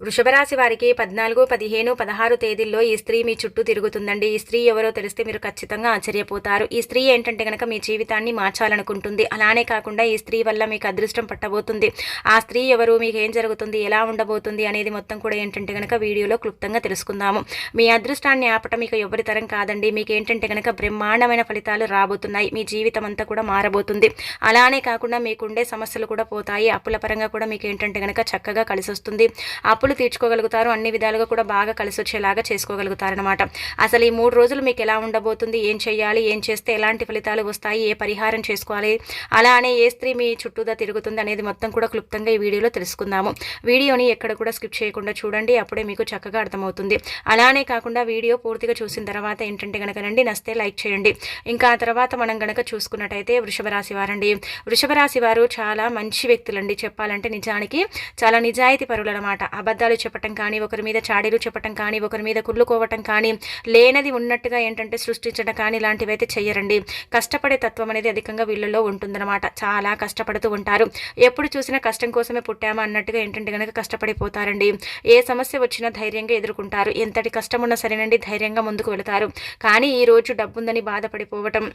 వృషభ రాశి వారికి 14, 15, 16 తేదీల్లో ఈ స్త్రీ మీ చుట్టూ తిరుగుతుందండి. ఈ స్త్రీ ఎవరో తెలిస్తే మీరు ఖచ్చితంగా ఆశ్చర్యపోతారు. ఈ స్త్రీ ఏంటంటే గనక మీ జీవితాన్ని మార్చాలనుకుంటుంది. అలానే కాకుండా ఈ స్త్రీ వల్ల మీకు అదృష్టం పట్టబోతుంది. ఆ స్త్రీ ఎవరు, మీకు ఏం జరుగుతుంది, ఎలా ఉండబోతుంది అనేది మొత్తం కూడా ఏంటంటే గనక వీడియోలో క్లుప్తంగా తెలుసుకుందాము. మీ అదృష్టాన్ని ఆపటం ఇక ఎవరి తరం కాదండి. మీకు ఏంటంటే గనక బ్రహ్మాండమైన ఫలితాలు రాబోతున్నాయి. మీ జీవితం అంతా కూడా మారబోతుంది. అలానే కాకుండా మీకుండే సమస్యలు కూడా పోతాయి. అప్పుల పరంగా కూడా మీకు ఏంటంటే గనక చక్కగా కలిసి వస్తుంది. అప్పులు తీర్చుకోగలుగుతారు. అన్ని విధాలుగా కూడా బాగా కలిసి వచ్చేలాగా చేసుకోగలుగుతారనమాట. అసలు ఈ 3 రోజులు మీకు ఎలా ఉండబోతుంది, ఏం చేయాలి, ఏం చేస్తే ఎలాంటి ఫలితాలు వస్తాయి, ఏ పరిహారం చేసుకోవాలి, అలానే ఏ స్త్రీ మీ చుట్టూదా తిరుగుతుంది అనేది మొత్తం కూడా క్లుప్తంగా ఈ వీడియోలో తెలుసుకుందాము. వీడియోని ఎక్కడ కూడా స్కిప్ చేయకుండా చూడండి. అప్పుడే మీకు చక్కగా అర్థమవుతుంది. అలానే కాకుండా వీడియో పూర్తిగా చూసిన తర్వాత ఏంటంటే గనకనండి నస్తే లైక్ చేయండి. ఇంకా ఆ తర్వాత మనం గనక చూసుకున్నట్టయితే వృషభ రాశి వారండి. వృషభ రాశి వారు చాలా మంచి వ్యక్తులండి. చెప్పాలంటే నిజానికి చాలా నిజాయితీ పరులు అనమాట. అబద్ధాలు చెప్పటం కానీ, ఒకరి మీద చాడీలు చెప్పటం కానీ, ఒకరి మీద కుళ్ళుకోవటం కానీ, లేనది ఉన్నట్టుగా ఏంటంటే సృష్టించడం కానీ ఇలాంటివి అయితే చెయ్యరండి. కష్టపడే తత్వం అనేది అధికంగా వీళ్ళలో ఉంటుందన్నమాట. చాలా కష్టపడుతూ ఉంటారు. ఎప్పుడు చూసినా కష్టం కోసమే పుట్టామా అన్నట్టుగా ఏంటంటే కనుక కష్టపడిపోతారండి. ఏ సమస్య వచ్చినా ధైర్యంగా ఎదుర్కొంటారు. ఎంతటి కష్టం ఉన్నా సరేనండి ధైర్యంగా ముందుకు వెళతారు. కానీ ఈ రోజు డబ్బుందని బాధపడిపోవటం,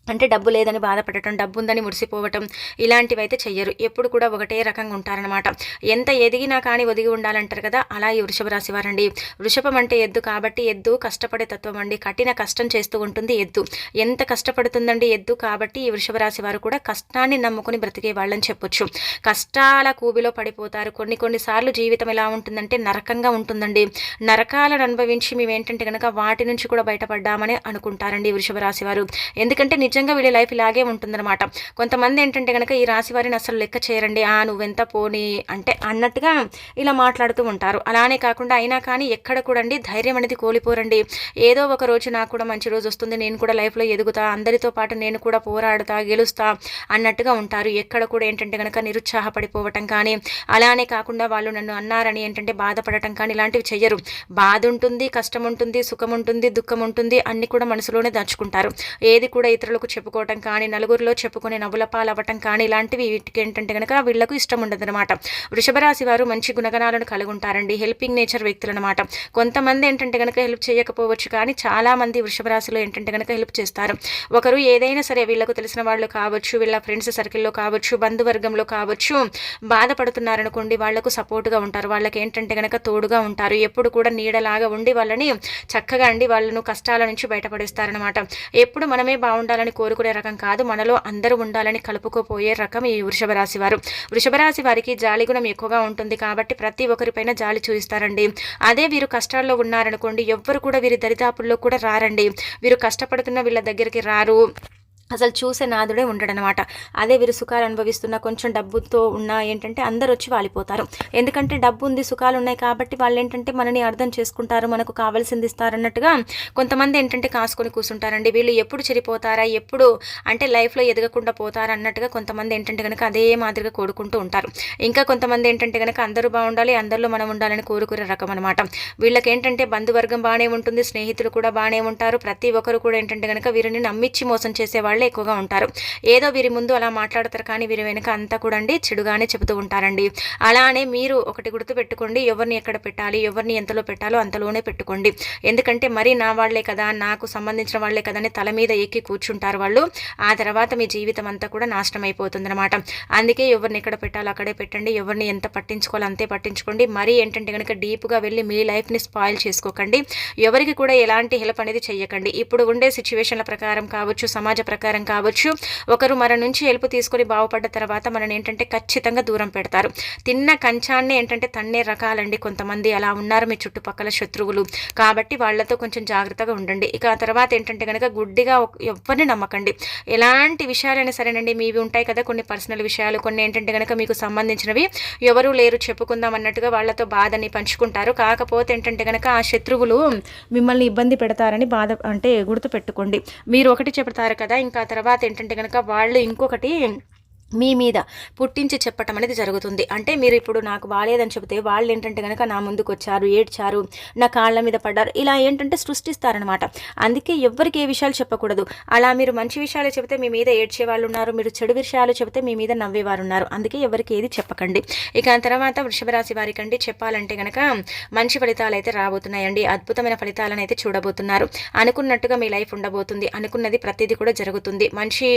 అంటే డబ్బు లేదని బాధపడటం, డబ్బు ఉందని మురిసిపోవటం ఇలాంటివి అయితే చెయ్యరు. ఎప్పుడు కూడా ఒకటే రకంగా ఉంటారనమాట. ఎంత ఎదిగినా కానీ ఒదిగి ఉండాలంటారు కదా, అలా ఈ వృషభ రాశి వారండి. వృషభం అంటే ఎద్దు కాబట్టి ఎద్దు కష్టపడే తత్వం అండి. కఠిన కష్టం చేస్తూ ఉంటుంది ఎద్దు. ఎంత కష్టపడుతుందండి ఎద్దు. కాబట్టి ఈ వృషభ రాశి వారు కూడా కష్టాన్ని నమ్ముకుని బ్రతికే వాళ్ళని చెప్పొచ్చు. కష్టాల కూబిలో పడిపోతారు. కొన్నిసార్లు జీవితం ఎలా ఉంటుందంటే నరకంగా ఉంటుందండి. నరకాలను అనుభవించి మేము ఏంటంటే కనుక వాటి నుంచి కూడా బయటపడ్డామని అనుకుంటారండి వృషభ రాశి వారు. ఎందుకంటే నిజంగా వీళ్ళ లైఫ్ ఇలాగే ఉంటుందన్నమాట. కొంతమంది ఏంటంటే కనుక ఈ రాశి వారిని అసలు లెక్క చేయరండి. నువ్వెంత పోనీ అంటే అన్నట్టుగా ఇలా మాట్లాడుతూ ఉంటారు. అలానే కాకుండా అయినా కానీ ఎక్కడ కూడా అండి ధైర్యం అనేది కోల్పోరండి. ఏదో ఒక రోజు నాకు కూడా మంచి రోజు వస్తుంది, నేను కూడా లైఫ్లో ఎదుగుతా, అందరితో పాటు నేను కూడా పోరాడుతా, గెలుస్తా అన్నట్టుగా ఉంటారు. ఎక్కడ కూడా ఏంటంటే కనుక నిరుత్సాహపడిపోవటం కానీ, అలానే కాకుండా వాళ్ళు నన్ను అన్నారని ఏంటంటే బాధపడటం కానీ ఇలాంటివి చెయ్యరు. బాధ ఉంటుంది, కష్టం ఉంటుంది, సుఖం ఉంటుంది, దుఃఖం ఉంటుంది, అన్ని కూడా మనసులోనే దాచుకుంటారు. ఏది కూడా ఇతరులకు చెప్పుకోవటం కానీ, నలుగురిలో చెప్పుకునే నవ్వుల పాలవ్వటం కానీ ఇలాంటివి వీటికి ఏంటంటే కనుక వీళ్లకు ఇష్టం ఉండదన్నమాట. వృషభ రాశి వారు మంచి గుణగణాలను కలిగి ఉంటారండి. హెల్పింగ్ నేచర్ వ్యక్తులు అనమాట. కొంతమంది ఏంటంటే కనుక హెల్ప్ చేయకపోవచ్చు, కానీ చాలా మంది వృషభ రాశిలో ఏంటంటే కనుక హెల్ప్ చేస్తారు. ఒకరు ఏదైనా సరే వీళ్ళకు తెలిసిన వాళ్ళు కావచ్చు, వీళ్ళ ఫ్రెండ్స్ సర్కిల్లో కావచ్చు, బంధువర్గంలో కావచ్చు, బాధపడుతున్నారనుకోండి వాళ్లకు సపోర్ట్గా ఉంటారు. వాళ్ళకి ఏంటంటే కనుక తోడుగా ఉంటారు. ఎప్పుడు కూడా నీడలాగా ఉండి వాళ్ళని చక్కగా అండి వాళ్ళను కష్టాల నుంచి బయటపడేస్తారనమాట. ఎప్పుడు మనమే బాగుండాలని కోరుకునే రకం కాదు, మనలో అందరూ ఉండాలని కలుపుకోపోయే రకం ఈ వృషభ రాశి వారు. వృషభ రాశి వారికి జాలి గుణం ఎక్కువగా ఉంటుంది కాబట్టి ప్రతి ఒక్కరిపైన జాలి చూపిస్తారండి. అదే వీరు కష్టాల్లో ఉన్నారనుకోండి, ఎవ్వరు కూడా వీరి దరిదాపుల్లో కూడా రారండి. వీరు కష్టపడుతున్న వీళ్ళ దగ్గరికి రారు, అసలు చూసే నాదుడే ఉండడనమాట. అదే వీరు సుఖాలు అనుభవిస్తున్న కొంచెం డబ్బుతో ఉన్న ఏంటంటే అందరు వచ్చి వాలిపోతారు. ఎందుకంటే డబ్బు ఉంది, సుఖాలు ఉన్నాయి కాబట్టి వాళ్ళు ఏంటంటే మనని అర్థం చేసుకుంటారు, మనకు కావాల్సింది ఇస్తారన్నట్టుగా కొంతమంది ఏంటంటే కాసుకొని కూర్చుంటారండి. వీళ్ళు ఎప్పుడు చెడిపోతారా, ఎప్పుడు అంటే లైఫ్లో ఎదగకుండా పోతారా అన్నట్టుగా కొంతమంది ఏంటంటే కనుక అదే మాదిరిగా కోరుకుంటూ ఉంటారు. ఇంకా కొంతమంది ఏంటంటే కనుక అందరూ బాగుండాలి, అందరిలో మనం ఉండాలని కోరుకునే రకం అనమాట. వీళ్ళకి ఏంటంటే బంధువర్గం బాగానే ఉంటుంది, స్నేహితులు కూడా బాగానే ఉంటారు. ప్రతి ఒక్కరు కూడా ఏంటంటే కనుక వీరిని నమ్మించి మోసం చేసేవాళ్ళు ఎక్కువగా ఉంటారు. ఏదో వీరి ముందు అలా మాట్లాడతారు కానీ వీరి వెనుక అంతా కూడా అండి చెడుగానే చెబుతూ ఉంటారండి. అలానే మీరు ఒకటి గుర్తు పెట్టుకోండి, ఎవరిని ఎక్కడ పెట్టాలి, ఎవరిని ఎంతలో పెట్టాలో అంతలోనే పెట్టుకోండి. ఎందుకంటే మరి నా వాళ్లే కదా, నాకు సంబంధించిన వాళ్లే కదా అని తల మీద ఎక్కి కూర్చుంటారు వాళ్ళు. ఆ తర్వాత మీ జీవితం అంతా కూడా నాశనం అయిపోతుంది అనమాట. అందుకే ఎవరిని ఎక్కడ పెట్టాలో అక్కడే పెట్టండి, ఎవరిని ఎంత పట్టించుకోవాలో అంతే పట్టించుకోండి. మరీ ఏంటంటే కనుక డీప్గా వెళ్ళి మీ లైఫ్ని స్పాయిల్ చేసుకోకండి. ఎవరికి కూడా ఎలాంటి హెల్ప్ అనేది చెయ్యకండి. ఇప్పుడు ఉండే సిచ్యువేషన్ల ప్రకారం కావచ్చు, సమాజ ప్రకారం కావచ్చు, ఒకరు మన నుంచి హెల్ప్ తీసుకొని బాగుపడ్డ తర్వాత మనని ఏంటంటే ఖచ్చితంగా దూరం పెడతారు. తిన్న కంచాన్ని ఏంటంటే తన్నే రకాలండి కొంతమంది అలా ఉన్నారు మీ చుట్టుపక్కల శత్రువులు. కాబట్టి వాళ్ళతో కొంచెం జాగ్రత్తగా ఉండండి. ఇక ఆ తర్వాత ఏంటంటే కనుక గుడ్డిగా ఎవరిని నమ్మకండి. ఎలాంటి విషయాలైనా సరేనండి, మీవి ఉంటాయి కదా కొన్ని పర్సనల్ విషయాలు, కొన్ని ఏంటంటే కనుక మీకు సంబంధించినవి, ఎవరు లేరు చెప్పుకుందాం అన్నట్టుగా వాళ్ళతో బాధని పంచుకుంటారు. కాకపోతే ఏంటంటే కనుక ఆ శత్రువులు మిమ్మల్ని ఇబ్బంది పెడతారని అంటే గుర్తు పెట్టుకోండి. మీరు ఒకటి చెప్తారు కదా, ఇంకా తర్వాత ఏంటంటే కనుక వాళ్ళు ఇంకొకటి మీ మీద పుట్టించి చెప్పటం అనేది జరుగుతుంది. అంటే మీరు ఇప్పుడు నాకు బాలేదని చెబితే వాళ్ళు ఏంటంటే గనక నా ముందుకు వచ్చారు, ఏడ్చారు, నా కాళ్ళ మీద పడ్డారు, ఇలా ఏంటంటే సృష్టిస్తారనమాట. అందుకే ఎవ్వరికి ఏ విషయాలు చెప్పకూడదు. అలా మీరు మంచి విషయాలు చెబితే మీ మీద ఏడ్చే వాళ్ళు ఉన్నారు, మీరు చెడు విషయాలు చెబితే మీ మీద నవ్వేవారు ఉన్నారు. అందుకే ఎవరికి ఏది చెప్పకండి. ఇక తర్వాత వృషభ రాశి వారికండి చెప్పాలంటే గనక మంచి ఫలితాలు అయితే రాబోతున్నాయండి. అద్భుతమైన ఫలితాలను అయితే చూడబోతున్నారు. అనుకున్నట్టుగా మీ లైఫ్ ఉండబోతుంది. అనుకున్నది ప్రతిదీ కూడా జరుగుతుంది. మంచి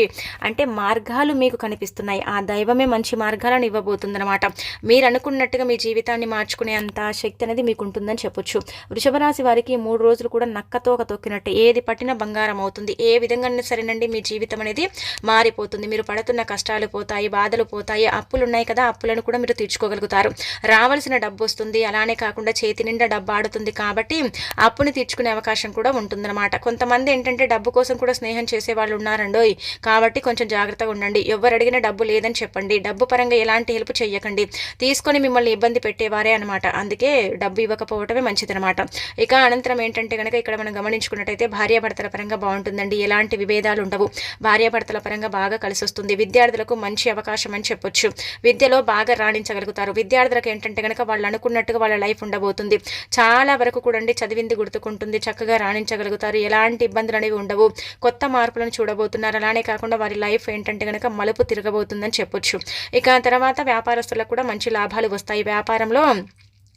అంటే మార్గాలు మీకు కనిపిస్తున్నాయి. ఆ దైవమే మంచి మార్గాలను ఇవ్వబోతుందన్నమాట. మీరు అనుకున్నట్టుగా మీ జీవితాన్ని మార్చుకునే అంత శక్తి అనేది మీకు ఉంటుందని చెప్పొచ్చు. వృషభ రాశి వారికి 3 రోజులు కూడా నక్కతో ఒక తొక్కినట్టే, ఏది పట్టినా బంగారం అవుతుంది. ఏ విధంగా సరేనండి మీ జీవితం అనేది మారిపోతుంది. మీరు పడుతున్న కష్టాలు పోతాయి, బాధలు పోతాయి, అప్పులు ఉన్నాయి కదా, అప్పులను కూడా మీరు తీర్చుకోగలుగుతారు. రావాల్సిన డబ్బు వస్తుంది. అలానే కాకుండా చేతి నిండా డబ్బు ఆడుతుంది. కాబట్టి అప్పుని తీర్చుకునే అవకాశం కూడా ఉంటుందన్నమాట. కొంతమంది ఏంటంటే డబ్బు కోసం కూడా స్నేహం చేసే వాళ్ళు ఉన్నారండోయ్. కాబట్టి కొంచెం జాగ్రత్తగా ఉండండి. ఎవరు అడిగిన డబ్బు లేదని చెప్పండి. డబ్బు పరంగా ఎలాంటి హెల్ప్ చెయ్యకండి. తీసుకొని మిమ్మల్ని ఇబ్బంది పెట్టేవారే అనమాట. అందుకే డబ్బు ఇవ్వకపోవటమే మంచిదనమాట. ఇక అనంతరం ఏంటంటే కనుక ఇక్కడ మనం గమనించుకున్నట్టయితే భార్యాభర్తల పరంగా బాగుంటుందండి. ఎలాంటి విభేదాలు ఉండవు. భార్యాభర్తల పరంగా బాగా కలిసి వస్తుంది. విద్యార్థులకు మంచి అవకాశం అని చెప్పొచ్చు. విద్యలో బాగా రాణించగలుగుతారు. విద్యార్థులకు ఏంటంటే కనుక వాళ్ళు అనుకున్నట్టుగా వాళ్ళ లైఫ్ ఉండబోతుంది. చాలా వరకు కూడా చదివింది గుర్తుకుంటుంది. చక్కగా రాణించగలుగుతారు. ఎలాంటి ఇబ్బందులు అనేవి ఉండవు. కొత్త మార్పులను చూడబోతున్నారు. అలానే కాకుండా వారి లైఫ్ ఏంటంటే కనుక మలుపు తిరగబోతుందని చెప్పొచ్చు. ఇక తర్వాత వ్యాపారస్తులకు కూడా మంచి లాభాలు వస్తాయి. వ్యాపారంలో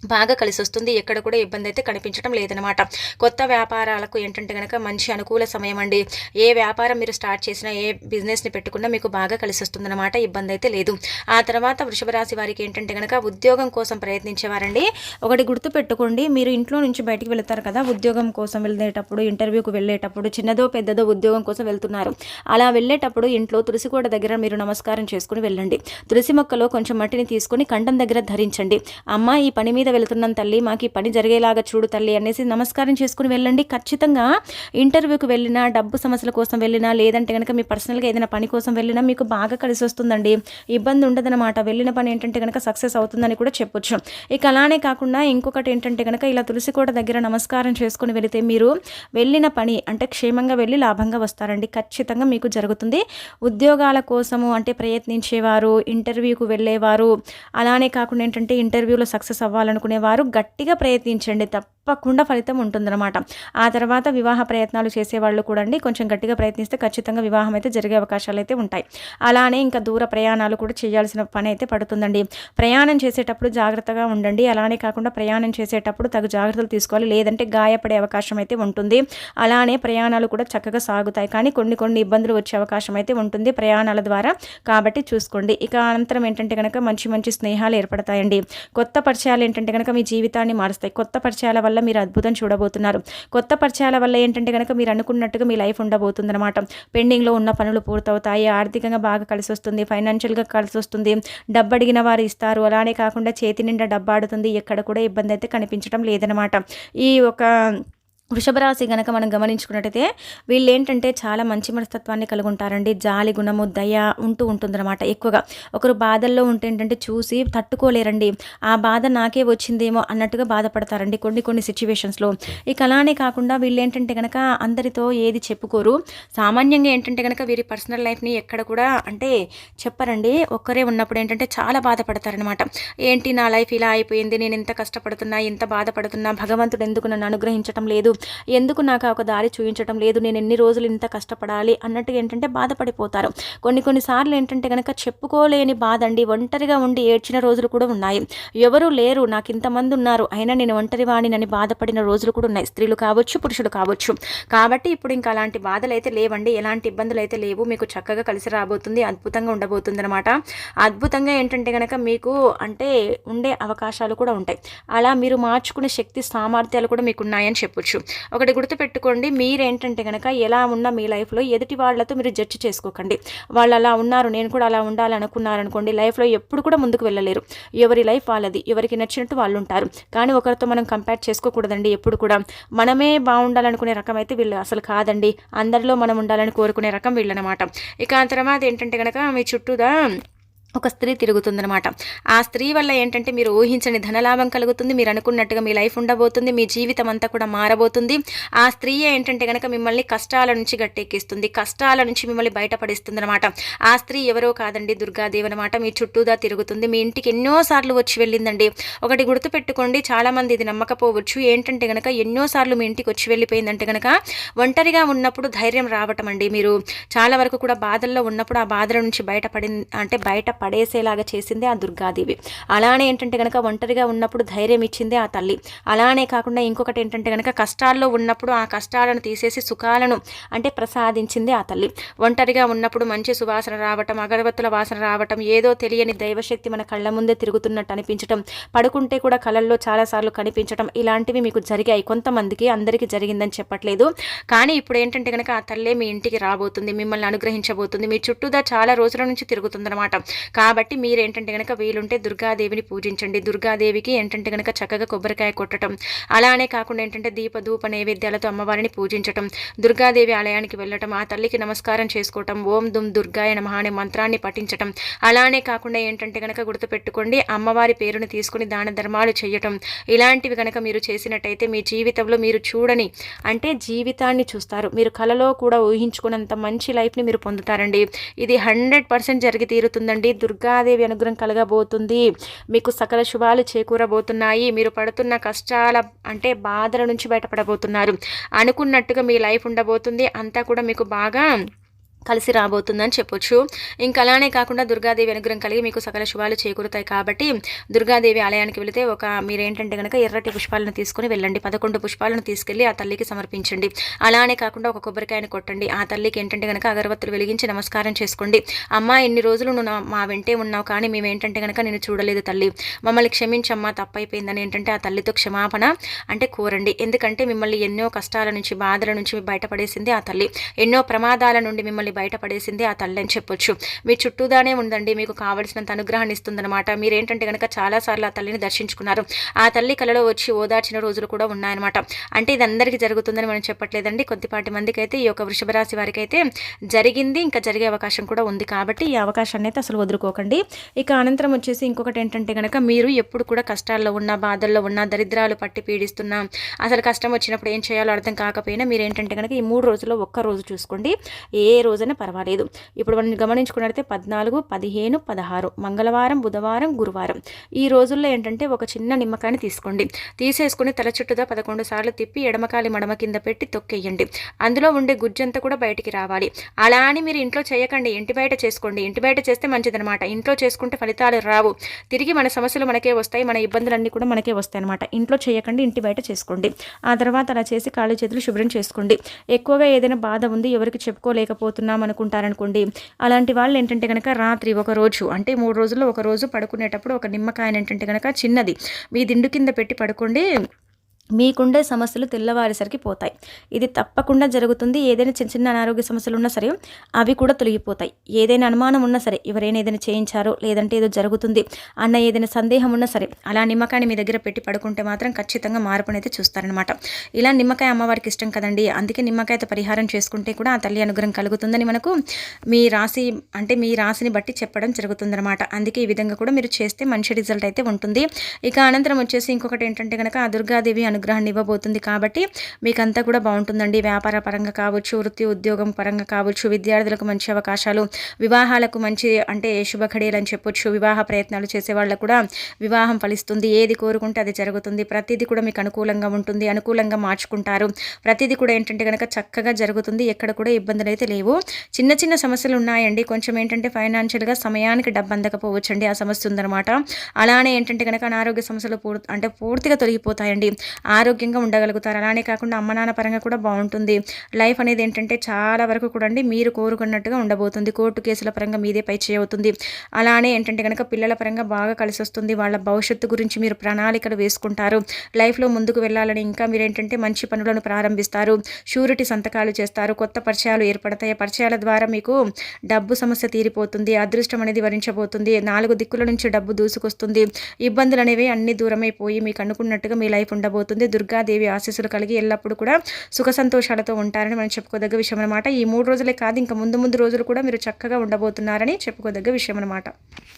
బాగా కలిసి వస్తుంది. ఎక్కడ కూడా ఇబ్బంది అయితే కనిపించడం లేదనమాట. కొత్త వ్యాపారాలకు ఏంటంటే కనుక మంచి అనుకూల సమయం అండి. ఏ వ్యాపారం మీరు స్టార్ట్ చేసినా, ఏ బిజినెస్ని పెట్టుకున్నా మీకు బాగా కలిసి వస్తుందన్నమాట. ఇబ్బంది అయితే లేదు. ఆ తర్వాత వృషభ రాశి వారికి ఏంటంటే కనుక ఉద్యోగం కోసం ప్రయత్నించేవారండి. ఒకటి గుర్తు పెట్టుకోండి, మీరు ఇంట్లో నుంచి బయటికి వెళ్తారు కదా, ఉద్యోగం కోసం వెళ్ళేటప్పుడు, ఇంటర్వ్యూకి వెళ్ళేటప్పుడు, చిన్నదో పెద్దదో ఉద్యోగం కోసం వెళ్తున్నారు. అలా వెళ్ళేటప్పుడు ఇంట్లో తులసి కోట దగ్గర మీరు నమస్కారం చేసుకుని వెళ్ళండి. తులసి మొక్కలో కొంచెం మట్టిని తీసుకొని కంఠం దగ్గర ధరించండి. అమ్మ ఈ పని మీద వెళ్తున్నాను తల్లి, మాకు ఈ పని జరిగేలాగా చూడు తల్లి అనేసి నమస్కారం చేసుకుని వెళ్ళండి. ఖచ్చితంగా ఇంటర్వ్యూకి వెళ్ళినా, డబ్బు సమస్యల కోసం వెళ్ళినా, లేదంటే కనుక మీ పర్సనల్గా ఏదైనా పని కోసం వెళ్ళినా మీకు బాగా కలిసి వస్తుందండి. ఇబ్బంది ఉండదన్నమాట. వెళ్ళిన పని ఏంటంటే కనుక సక్సెస్ అవుతుందని కూడా చెప్పొచ్చు. ఇక అలానే కాకుండా ఇంకొకటి ఏంటంటే కనుక ఇలా తులసి కోట దగ్గర నమస్కారం చేసుకుని వెళితే మీరు వెళ్ళిన పని అంటే క్షేమంగా వెళ్ళి లాభంగా వస్తారండి. ఖచ్చితంగా మీకు జరుగుతుంది. ఉద్యోగాల కోసము అంటే ప్రయత్నించేవారు, ఇంటర్వ్యూకు వెళ్ళేవారు, అలానే కాకుండా ఏంటంటే ఇంటర్వ్యూలో సక్సెస్ అవ్వాలనుకునేవారు గట్టిగా ప్రయత్నించండి. తప్పకుండా ఫలితం ఉంటుందన్నమాట. ఆ తర్వాత వివాహ ప్రయత్నాలు చేసేవాళ్ళు కూడా అండి కొంచెం గట్టిగా ప్రయత్నిస్తే ఖచ్చితంగా వివాహం అయితే జరిగే అవకాశాలు అయితే ఉంటాయి. అలానే ఇంకా దూర ప్రయాణాలు కూడా చేయాల్సిన పని అయితే పడుతుందండి. ప్రయాణం చేసేటప్పుడు జాగ్రత్తగా ఉండండి. అలానే కాకుండా ప్రయాణం చేసేటప్పుడు తగు జాగ్రత్తలు తీసుకోవాలి, లేదంటే గాయపడే అవకాశం అయితే ఉంటుంది. అలానే ప్రయాణాలు కూడా చక్కగా సాగుతాయి, కానీ కొన్ని ఇబ్బందులు వచ్చే అవకాశం అయితే ఉంటుంది ప్రయాణాల ద్వారా. కాబట్టి చూసుకోండి. ఇక అనంతరం ఏంటంటే కనుక మంచి స్నేహాలు ఏర్పడతాయండి. కొత్త పరిచయాలు ఏంటంటే కనుక మీ జీవితాన్ని మారుస్తాయి. కొత్త పరిచయాల వల్ల మీరు అద్భుతం చూడబోతున్నారు. కొత్త పరిచయాల వల్ల ఏంటంటే కనుక మీరు అనుకున్నట్టుగా మీ లైఫ్ ఉండబోతుందన్నమాట. పెండింగ్లో ఉన్న పనులు పూర్తవుతాయి. ఆర్థికంగా బాగా కలిసి వస్తుంది. ఫైనాన్షియల్గా కలిసి వస్తుంది. డబ్బు అడిగిన వారు ఇస్తారు. అలానే కాకుండా చేతి నిండా డబ్బు ఆడుతుంది. ఎక్కడ కూడా ఇబ్బంది అయితే కనిపించడం లేదనమాట. ఈ ఒక వృషభ రాశి గనక మనం గమనించుకున్నట్టయితే వీళ్ళు ఏంటంటే చాలా మంచి మనస్తత్వాన్ని కలిగి ఉంటారండి. జాలి గుణము, దయ ఉంటూ ఉంటుందన్నమాట. ఎక్కువగా ఒకరు బాధల్లో ఉంటే ఏంటంటే చూసి తట్టుకోలేరండి. ఆ బాధ నాకే వచ్చిందేమో అన్నట్టుగా బాధపడతారండి కొన్ని సిచ్యువేషన్స్లో. ఇక అలానే కాకుండా వీళ్ళు ఏంటంటే కనుక అందరితో ఏది చెప్పుకోరు. సామాన్యంగా ఏంటంటే కనుక వీరి పర్సనల్ లైఫ్ని ఎక్కడ కూడా అంటే చెప్పరండి. ఒక్కరే ఉన్నప్పుడు ఏంటంటే చాలా బాధపడతారనమాట. ఏంటి నా లైఫ్ ఇలా అయిపోయింది, నేను ఇంత కష్టపడుతున్నా, ఇంత బాధపడుతున్నా, భగవంతుడు ఎందుకు నన్ను అనుగ్రహించటం లేదు, ఎందుకు నాకు ఒక దారి చూపించడం లేదు, నేను ఎన్ని రోజులు ఇంత కష్టపడాలి అన్నట్టుగా ఏంటంటే బాధపడిపోతారు. కొన్నిసార్లు ఏంటంటే కనుక చెప్పుకోలేని బాధ అండి. ఒంటరిగా ఉండి ఏడ్చిన రోజులు కూడా ఉన్నాయి. ఎవరు లేరు, నాకు ఇంతమంది ఉన్నారు, అయినా నేను ఒంటరి వాడినని బాధపడిన రోజులు కూడా ఉన్నాయి. స్త్రీలు కావచ్చు, పురుషులు కావచ్చు. కాబట్టి ఇప్పుడు ఇంకా అలాంటి బాధలు అయితే లేవండి. ఎలాంటి ఇబ్బందులు అయితే లేవు. మీకు చక్కగా కలిసి రాబోతుంది. అద్భుతంగా ఉండబోతుంది అనమాట. అద్భుతంగా ఏంటంటే కనుక మీకు అంటే ఉండే అవకాశాలు కూడా ఉంటాయి. అలా మీరు మార్చుకునే శక్తి సామర్థ్యాలు కూడా మీకు ఉన్నాయని చెప్పొచ్చు. ఒకటి గుర్తుపెట్టుకోండి, మీరేంటంటే కనుక ఎలా ఉన్నా మీ లైఫ్లో ఎదుటి వాళ్ళతో మీరు జడ్జి చేసుకోకండి. వాళ్ళు అలా ఉన్నారు, నేను కూడా అలా ఉండాలనుకున్నారనుకోండి, లైఫ్లో ఎప్పుడు కూడా ముందుకు వెళ్ళలేరు. ఎవరి లైఫ్ వాళ్ళది, ఎవరికి నచ్చినట్టు వాళ్ళు ఉంటారు. కానీ ఒకరితో మనం కంపేర్ చేసుకోకూడదండి. ఎప్పుడు కూడా మనమే బాగుండాలనుకునే రకం అయితే వీళ్ళు అసలు కాదండి. అందరిలో మనం ఉండాలని కోరుకునే రకం వీళ్ళనమాట. ఇక ఆ తర్వాత ఏంటంటే కనుక మీ చుట్టూదా ఒక స్త్రీ తిరుగుతుందనమాట. ఆ స్త్రీ వల్ల ఏంటంటే మీరు ఊహించని ధనలాభం కలుగుతుంది. మీరు అనుకున్నట్టుగా మీ లైఫ్ ఉండబోతుంది. మీ జీవితం అంతా కూడా మారబోతుంది. ఆ స్త్రీయే ఏంటంటే గనక మిమ్మల్ని కష్టాల నుంచి గట్టెక్కిస్తుంది. కష్టాల నుంచి మిమ్మల్ని బయటపడిస్తుందనమాట. ఆ స్త్రీ ఎవరో కాదండి, దుర్గాదేవి అనమాట. మీ చుట్టూదా తిరుగుతుంది. మీ ఇంటికి ఎన్నో సార్లు వచ్చి వెళ్ళిందండి. ఒకటి గుర్తుపెట్టుకోండి, చాలామంది ఇది నమ్మకపోవచ్చు. ఏంటంటే గనక ఎన్నో సార్లు మీ ఇంటికి వచ్చి వెళ్ళిపోయిందంటే గనక ఒంటరిగా ఉన్నప్పుడు ధైర్యం రావటం అండి. మీరు చాలా వరకు కూడా బాధల్లో ఉన్నప్పుడు ఆ బాధల నుంచి బయట పడేసేలాగా చేసిందే ఆ దుర్గాదేవి. అలానే ఏంటంటే కనుక ఒంటరిగా ఉన్నప్పుడు ధైర్యం ఇచ్చిందే ఆ తల్లి. అలానే కాకుండా ఇంకొకటి ఏంటంటే కనుక కష్టాల్లో ఉన్నప్పుడు ఆ కష్టాలను తీసేసి సుఖాలను ప్రసాదించింది ఆ తల్లి. ఒంటరిగా ఉన్నప్పుడు మంచి సువాసన రావటం, అగరబత్తుల వాసన రావటం, ఏదో తెలియని దైవశక్తి మన కళ్ళ ముందే తిరుగుతున్నట్టు అనిపించటం, పడుకుంటే కూడా కళల్లో చాలాసార్లు కనిపించటం, ఇలాంటివి మీకు జరిగాయి. కొంతమందికి, అందరికీ జరిగిందని చెప్పట్లేదు. కానీ ఇప్పుడు ఏంటంటే కనుక ఆ తల్లే మీ ఇంటికి రాబోతుంది, మిమ్మల్ని అనుగ్రహించబోతుంది. మీ చుట్టూదా చాలా రోజుల నుంచి తిరుగుతుందన్నమాట. కాబట్టి మీరేంటంటే కనుక వీలుంటే దుర్గాదేవిని పూజించండి. దుర్గాదేవికి ఏంటంటే కనుక చక్కగా కొబ్బరికాయ కొట్టడం, అలానే కాకుండా ఏంటంటే ధూప నైవేద్యాలతో అమ్మవారిని పూజించటం, దుర్గాదేవి ఆలయానికి వెళ్ళటం, ఆ తల్లికి నమస్కారం చేసుకోవటం, ఓం దుమ్ దుర్గాయ నమః అనే మంత్రాన్ని పఠించటం, అలానే కాకుండా ఏంటంటే కనుక గుర్తుపెట్టుకోండి, అమ్మవారి పేరుని తీసుకుని దాన ధర్మాలు చేయటం, ఇలాంటివి కనుక మీరు చేసినట్టయితే మీ జీవితంలో మీరు చూడని జీవితాన్ని చూస్తారు. మీరు కలలో కూడా ఊహించుకున్నంత మంచి లైఫ్ని మీరు పొందుతారండి. ఇది 100% జరిగి తీరుతుందండి. దుర్గాదేవి అనుగ్రహం కలగబోతుంది. మీకు సకల శుభాలు చేకూరబోతున్నాయి. మీరు పడుతున్న కష్టాల బాధల నుంచి బయటపడబోతున్నారు. అనుకున్నట్టుగా మీ లైఫ్ ఉండబోతుంది. అంతా కూడా మీకు బాగా కలిసి రాబోతుందని చెప్పొచ్చు. ఇంకా అలానే కాకుండా దుర్గాదేవి అనుగ్రహం కలిగి మీకు సకల శుభాలు చేకూరుతాయి. కాబట్టి దుర్గాదేవి ఆలయానికి వెళితే మీరేంటంటే కనుక ఎర్రటి పుష్పాలను తీసుకుని వెళ్ళండి. 11 పుష్పాలను తీసుకెళ్ళి ఆ తల్లికి సమర్పించండి. అలానే కాకుండా ఒక కొబ్బరికాయను కొట్టండి. ఆ తల్లికి ఏంటంటే కనుక అగరబత్తులు వెలిగించి నమస్కారం చేసుకోండి. అమ్మ, ఇన్ని రోజులు నువ్వు మా వెంటే ఉన్నావు, కానీ మేమేంటంటే కనుక నేను చూడలేదు తల్లి, మమ్మల్ని క్షమించమ్మా, తప్పైపోయిందని ఏంటంటే ఆ తల్లితో క్షమాపణ కోరండి. ఎందుకంటే మిమ్మల్ని ఎన్నో కష్టాల నుంచి, బాధల నుంచి బయటపడేసింది ఆ తల్లి. ఎన్నో ప్రమాదాల నుండి మిమ్మల్ని బయటపడేసింది ఆ తల్లి అని చెప్పొచ్చు. మీ చుట్టూదానే ఉందండి, మీకు కావలసినంత అనుగ్రహాన్ని ఇస్తుందన్నమాట. మీరేంటంటే కనుక చాలాసార్లు ఆ తల్లిని దర్శించుకున్నారు. ఆ తల్లి కలలో వచ్చి ఓదార్చిన రోజులు కూడా ఉన్నాయన్నమాట. ఇది అందరికీ జరుగుతుందని మనం చెప్పట్లేదండి. కొద్దిపాటి మందికి అయితే, ఈ యొక్క వృషభ రాశి వారికి అయితే జరిగింది, ఇంకా జరిగే అవకాశం కూడా ఉంది. కాబట్టి ఈ అవకాశాన్ని అయితే అసలు వదులుకోకండి. ఇక అనంతరం వచ్చేసి ఇంకొకటి ఏంటంటే కనుక మీరు ఎప్పుడు కూడా కష్టాల్లో ఉన్నా, బాధల్లో ఉన్నా, దరిద్రాలు పట్టి పీడిస్తున్నా, అసలు కష్టం వచ్చినప్పుడు ఏం చేయాలో అర్థం కాకపోయినా మీరేంటంటే కనుక ఈ 3 రోజుల్లో ఒక్క రోజు చూసుకోండి, ఏ రోజైనా పర్వాలేదు. ఇప్పుడు మనం గమనించుకున్నట్లయితే 14, 15, 16 మంగళవారం, బుధవారం, గురువారం ఈ రోజుల్లో ఏంటంటే ఒక చిన్న నిమ్మకాయని తీసుకోండి. తీసేసుకుని తల చుట్టూదా 11 సార్లు తిప్పి ఎడమకాలి మడమ కింద పెట్టి తొక్కేయండి. అందులో ఉండే గుజ్జంతా కూడా బయటికి రావాలి. అలా అని మీరు ఇంట్లో చేయకండి, ఇంటి బయట చేసుకోండి. ఇంటి బయట చేస్తే మంచిదనమాట. ఇంట్లో చేసుకుంటే ఫలితాలు రావు. తిరిగి మన సమస్యలు మనకే వస్తాయి, మన ఇబ్బందులన్నీ కూడా మనకే వస్తాయి అనమాట. ఇంట్లో చేయకండి, ఇంటి బయట చేసుకోండి. ఆ తర్వాత అలా చేసి కాళ్ళు చేతులు శుభ్రం చేసుకోండి. ఎక్కువగా ఏదైనా బాధ ఉంది, ఎవరికి చెప్పుకోలేకపోతున్నాం అనుకుంటారనుకోండి, అలాంటి వాళ్ళు ఏంటంటే కనుక రాత్రి ఒక రోజు 3 రోజుల్లో ఒక రోజు పడుకునేటప్పుడు ఒక నిమ్మకాయని ఏంటంటే కనుక చిన్నది మీ దిండు కింద పెట్టి పడుకోండి. మీకుండే సమస్యలు తెల్లవారేసరికి పోతాయి. ఇది తప్పకుండా జరుగుతుంది. ఏదైనా చిన్న చిన్న అనారోగ్య సమస్యలు ఉన్నా సరే అవి కూడా తొలగిపోతాయి. ఏదైనా అనుమానం ఉన్నా సరే, ఎవరైనా ఏదైనా చేయించారో, లేదంటే ఏదో జరుగుతుంది అన్న ఏదైనా సందేహం ఉన్నా సరే, అలా నిమ్మకాయని మీ దగ్గర పెట్టి పడుకుంటే మాత్రం ఖచ్చితంగా మార్పునైతే చూస్తారనమాట. ఇలా నిమ్మకాయ అమ్మవారికి ఇష్టం కదండి. అందుకే నిమ్మకాయతో పరిహారం చేసుకుంటే కూడా ఆ తల్లి అనుగ్రహం కలుగుతుందని మనకు మీ రాశిని బట్టి చెప్పడం జరుగుతుందన్నమాట. అందుకే ఈ విధంగా కూడా మీరు చేస్తే మంచి రిజల్ట్ అయితే ఉంటుంది. ఇక అనంతరం వచ్చేసి ఇంకొకటి ఏంటంటే కనుక ఆ దుర్గాదేవి అనుగ్రహాన్ని ఇవ్వబోతుంది. కాబట్టి మీకంతా కూడా బాగుంటుందండి. వ్యాపార పరంగా కావచ్చు, వృత్తి ఉద్యోగం పరంగా కావచ్చు, విద్యార్థులకు మంచి అవకాశాలు, వివాహాలకు మంచి శుభఘడియలు అని చెప్పొచ్చు. వివాహ ప్రయత్నాలు చేసే వాళ్ళకు కూడా వివాహం ఫలిస్తుంది. ఏది కోరుకుంటే అది జరుగుతుంది. ప్రతిదీ కూడా మీకు అనుకూలంగా ఉంటుంది, అనుకూలంగా మార్చుకుంటారు. ప్రతిదీ కూడా ఏంటంటే కనుక చక్కగా జరుగుతుంది. ఎక్కడ కూడా ఇబ్బందులు అయితే లేవు. చిన్న చిన్న సమస్యలు ఉన్నాయండి. కొంచెం ఏంటంటే ఫైనాన్షియల్గా సమయానికి డబ్బు అందకపోవచ్చండి, ఆ సమస్య ఉందన్నమాట. అలానే ఏంటంటే కనుక అనారోగ్య సమస్యలు పూర్తిగా తొలగిపోతాయండి. ఆరోగ్యంగా ఉండగలుగుతారు. అలానే కాకుండా అమ్మ నాన్న పరంగా కూడా బాగుంటుంది. లైఫ్ అనేది ఏంటంటే చాలా వరకు కూడా మీరు కోరుకున్నట్టుగా ఉండబోతుంది. కోర్టు కేసుల పరంగా మీదే పై చేయవుతుంది. అలానే ఏంటంటే కనుక పిల్లల పరంగా బాగా కలిసి వస్తుంది. వాళ్ళ భవిష్యత్తు గురించి మీరు ప్రణాళికలు వేసుకుంటారు. లైఫ్లో ముందుకు వెళ్ళాలని ఇంకా మీరేంటంటే మంచి పనులను ప్రారంభిస్తారు. షూరిటీ సంతకాలు చేస్తారు. కొత్త పరిచయాలు ఏర్పడతాయి. పరిచయాల ద్వారా మీకు డబ్బు సమస్య తీరిపోతుంది. అదృష్టం అనేది వరించబోతుంది. 4 దిక్కుల నుంచి డబ్బు దూసుకొస్తుంది. ఇబ్బందులు అనేవి అన్ని దూరమైపోయి మీకు అనుకున్నట్టుగా మీ లైఫ్ ఉండబోతుంది. దుర్గాదేవి ఆశీస్సులు కలిగి ఎల్లప్పుడూ కూడా సుఖ సంతోషాలతో ఉంటారని మనం చెప్పుకోదగ్గ విషయం అనమాట. ఈ 3 రోజులే కాదు, ఇంకా ముందు రోజులు కూడా మీరు చక్కగా ఉండబోతున్నారని చెప్పుకోదగ్గ విషయం అనమాట.